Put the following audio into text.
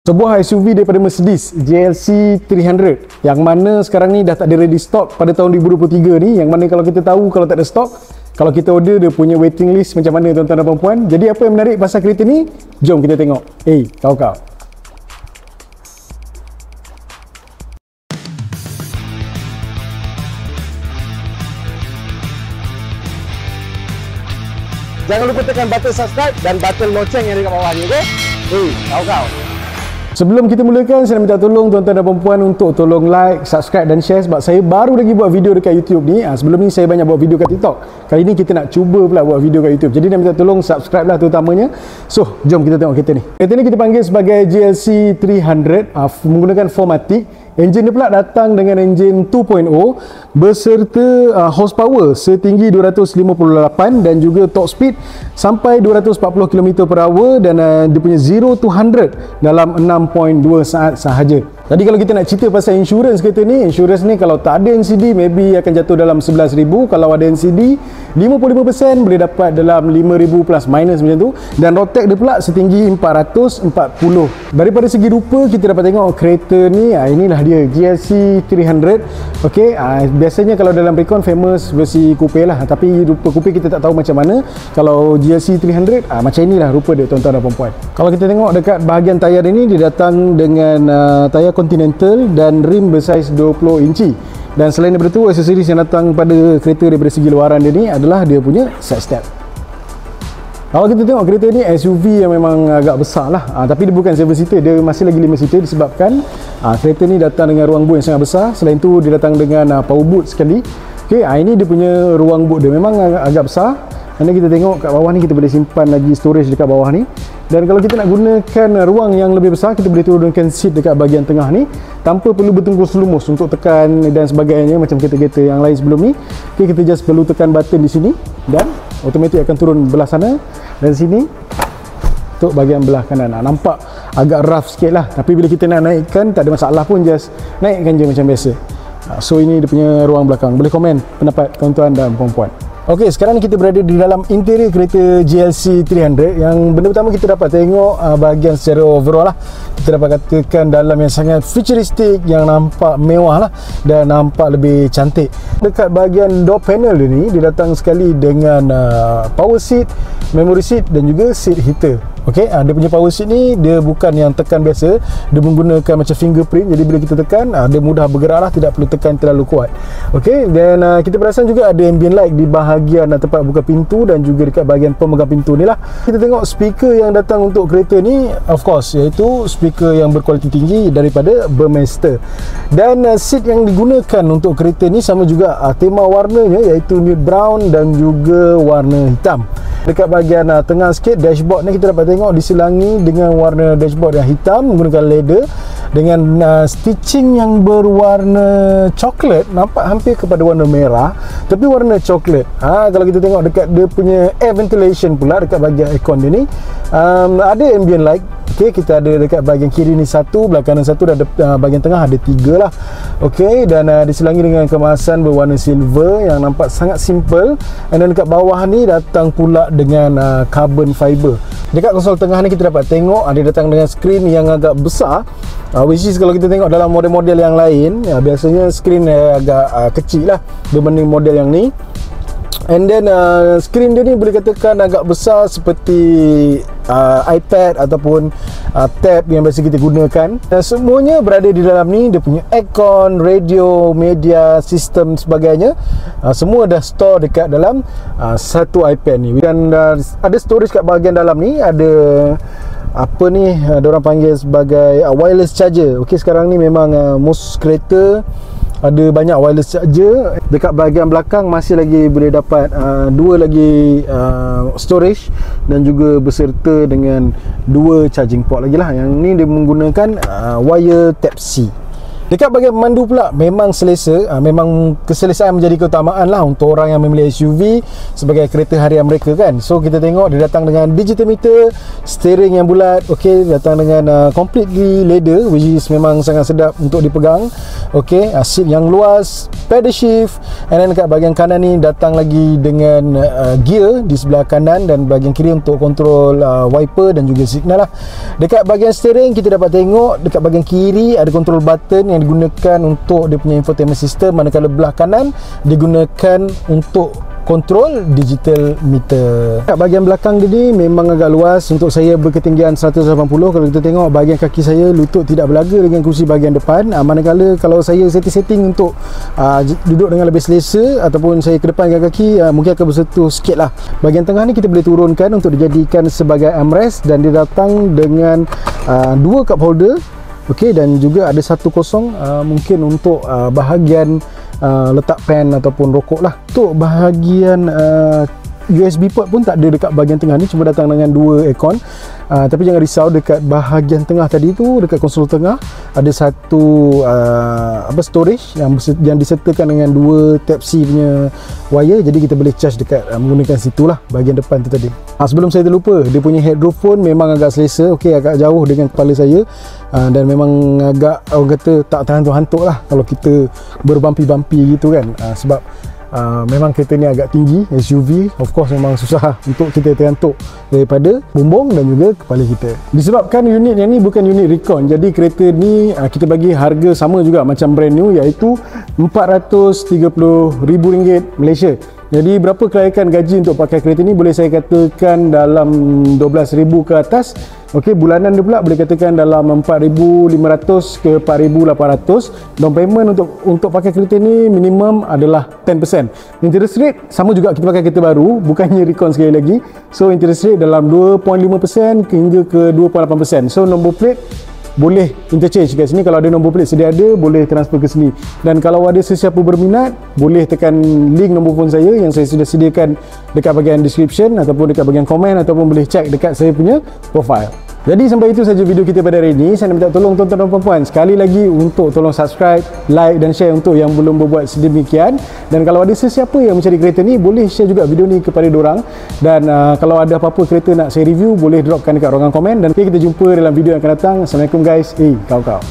Sebuah SUV daripada Mercedes GLC 300 yang mana sekarang ni dah tak ada ready stock pada tahun 2023 ni, yang mana kalau kita tahu kalau tak ada stock, kalau kita order dia punya waiting list macam mana tuan-tuan dan puan-puan. Jadi apa yang menarik pasal kereta ni? Jom kita tengok. Kau-kau. Jangan lupa tekan button subscribe dan button loceng yang ada kat bawah ni, okey? Kau-kau. Sebelum kita mulakan, saya nak minta tolong tuan-tuan dan puan-puan untuk tolong like, subscribe dan share sebab saya baru lagi buat video dekat YouTube ni. Sebelum ni saya banyak buat video kat TikTok. Kali ni kita nak cuba pula buat video kat YouTube. Jadi nak minta tolong subscribe lah terutamanya. So, jom kita tengok kereta ni. Kereta ni kita panggil sebagai GLC 300 menggunakan 4MATIC. Enjin dia pula datang dengan enjin 2.0 beserta horsepower setinggi 258 dan juga top speed sampai 240 km/h dan dia punya 0 to 100 dalam 6.2 saat sahaja. Tadi kalau kita nak cerita pasal insurans kereta ni, insurans ni kalau tak ada NCD maybe akan jatuh dalam 11,000. Kalau ada NCD 55% boleh dapat dalam 5,000 plus minus macam tu. Dan road tax dia pula setinggi 440. Daripada segi rupa kita dapat tengok kereta ni, inilah dia GLC 300. Okey, biasanya kalau dalam recon famous versi coupe lah, tapi rupa coupe kita tak tahu macam mana. Kalau GLC 300 macam inilah rupa dia tuan-tuan dan puan-puan. Kalau kita tengok dekat bahagian tayar ini, dia datang dengan tayar Continental dan rim bersaiz 20 inci. Dan selain daripada tu, aksesoris yang datang pada kereta daripada segi luaran dia ni adalah dia punya side step. Kalau kita tengok kereta ni SUV yang memang agak besar lah, tapi dia bukan 7 seater, dia masih lagi 5 seater disebabkan kereta ni datang dengan ruang boot yang sangat besar. Selain tu dia datang dengan power boot sekali. Okay, ini dia punya ruang boot dia memang agak besar. Nanti kita tengok kat bawah ni, kita boleh simpan lagi storage dekat bawah ni. Dan kalau kita nak gunakan ruang yang lebih besar, kita boleh turunkan seat dekat bahagian tengah ni tanpa perlu bertengkus lumus untuk tekan dan sebagainya macam kereta-kereta yang lain sebelum ni. Okay, kita just perlu tekan button di sini dan automatik akan turun belah sana dan sini untuk bahagian belah kanan. Nampak agak rough sikit lah, tapi bila kita nak naikkan tak ada masalah pun, just naikkan je macam biasa. So ini dia punya ruang belakang. Boleh komen pendapat tuan-tuan dan puan-puan. Okey, sekarang ni kita berada di dalam interior kereta GLC 300. Yang benda pertama kita dapat tengok bahagian secara overall lah. Kita dapat katakan dalam yang sangat futuristik, yang nampak mewah lah dan nampak lebih cantik. Dekat bahagian door panel dia ni, dia datang sekali dengan power seat, memory seat dan juga seat heater. Okey, dia punya power seat ni dia bukan yang tekan biasa, dia menggunakan macam fingerprint. Jadi bila kita tekan, dia mudah bergerak lah, tidak perlu tekan terlalu kuat. Okey, dan kita perasan juga ada ambient light di bahagian tempat buka pintu dan juga dekat bahagian pemegang pintu ni lah. Kita tengok speaker yang datang untuk kereta ni, of course, iaitu speaker yang berkualiti tinggi daripada Burmester. Dan seat yang digunakan untuk kereta ni sama juga, tema warnanya iaitu nude brown dan juga warna hitam. Dekat bahagian tengah sikit, dashboard ni kita dapat tengok diselangi dengan warna dashboard yang hitam menggunakan leather dengan stitching yang berwarna coklat, nampak hampir kepada warna merah tapi warna coklat. Kalau kita tengok dekat dia punya air ventilation pula dekat bahagian aircon dia ni, ada ambient light. Okey, kita ada dekat bahagian kiri ni satu, belah kanan satu, dan bahagian tengah ada 3 lah. Okey, dan diselangi dengan kemasan berwarna silver yang nampak sangat simple. Dan dekat bawah ni datang pula dengan carbon fiber. Dekat konsol tengah ni kita dapat tengok dia datang dengan skrin yang agak besar, which is kalau kita tengok dalam model-model yang lain, biasanya skrin agak kecil lah berbanding model yang ni. And then skrin dia ni boleh katakan agak besar seperti iPad ataupun tab yang biasa kita gunakan. Dan semuanya berada di dalam ni. Dia punya aircon, radio, media, sistem sebagainya, semua dah store dekat dalam satu iPad ni. Dan ada storage kat bahagian dalam ni. Ada apa ni, diorang panggil sebagai wireless charger. Okey, sekarang ni memang most kereta ada banyak wireless charger. Dekat bahagian belakang masih lagi boleh dapat 2 lagi storage dan juga beserta dengan 2 charging port lagi lah. Yang ni dia menggunakan wire Type C. Dekat bahagian pemandu pula, memang selesa, memang keselesaan menjadi keutamaan lah untuk orang yang memilih SUV sebagai kereta harian mereka kan. So kita tengok dia datang dengan digital meter, steering yang bulat, okey, datang dengan completely leather, which is memang sangat sedap untuk dipegang. Okey, seat yang luas, pedal shift, and then dekat bahagian kanan ni datang lagi dengan gear di sebelah kanan dan bahagian kiri untuk kontrol wiper dan juga signal lah. Dekat bahagian steering kita dapat tengok dekat bahagian kiri ada control button yang digunakan untuk dia punya infotainment system, manakala belah kanan digunakan untuk kontrol digital meter. Kat bahagian belakang dia ni memang agak luas untuk saya berketinggian 180. Kalau kita tengok bahagian kaki saya, lutut tidak berlaga dengan kursi bahagian depan, manakala kalau saya setting untuk duduk dengan lebih selesa ataupun saya ke depan dengan kaki, mungkin akan bersentuh sikit lah. Bahagian tengah ni kita boleh turunkan untuk dijadikan sebagai armrest dan dia datang dengan 2 cup holder. Okey, dan juga ada satu kosong mungkin untuk bahagian letak pen ataupun rokok lah. Untuk bahagian USB port pun tak ada dekat bahagian tengah ni, cuma datang dengan 2 aircon. Tapi jangan risau, dekat bahagian tengah tadi tu, dekat konsol tengah ada satu storage yang disertakan dengan 2 Type-C punya wire, jadi kita boleh charge dekat menggunakan situlah bahagian depan tu tadi. Sebelum saya terlupa, dia punya headroof pun memang agak selesa. Okey, agak jauh dengan kepala saya, dan memang agak orang kata tak terhantuk-hantuk lah kalau kita berbampi-bampi gitu kan, sebab memang kereta ni agak tinggi, SUV, of course memang susah untuk kita tergantuk daripada bumbung dan juga kepala kita. Disebabkan unit yang ni bukan unit recon, jadi kereta ni kita bagi harga sama juga macam brand new, iaitu RM430,000 Malaysia. Jadi berapa kelayakan gaji untuk pakai kereta ni? Boleh saya katakan dalam 12,000 ke atas. Okey, bulanan dia pula boleh katakan dalam 4,500 ke 4,800. Down payment untuk pakai kereta ni minimum adalah 10%. Interest rate sama juga kita pakai kereta baru, bukannya recon sekali lagi. So interest rate dalam 2.5% hingga ke 2.8%. So nombor plate boleh interchange kat sini. Kalau ada nombor plate sedia ada, boleh transfer ke sini. Dan kalau ada sesiapa berminat, boleh tekan link nombor phone saya yang saya sudah sediakan dekat bahagian description ataupun dekat bahagian komen, ataupun boleh check dekat saya punya profile. Jadi sampai itu saja video kita pada hari ini. Saya nak minta tolong tuan-tuan dan puan-puan sekali lagi untuk tolong subscribe, like dan share untuk yang belum berbuat sedemikian. Dan kalau ada sesiapa yang mencari kereta ni, boleh share juga video ni kepada diorang. Dan kalau ada apa-apa kereta nak saya review, boleh dropkan dekat ruangan komen. Dan kita jumpa dalam video yang akan datang. Assalamualaikum guys. Kau-kau.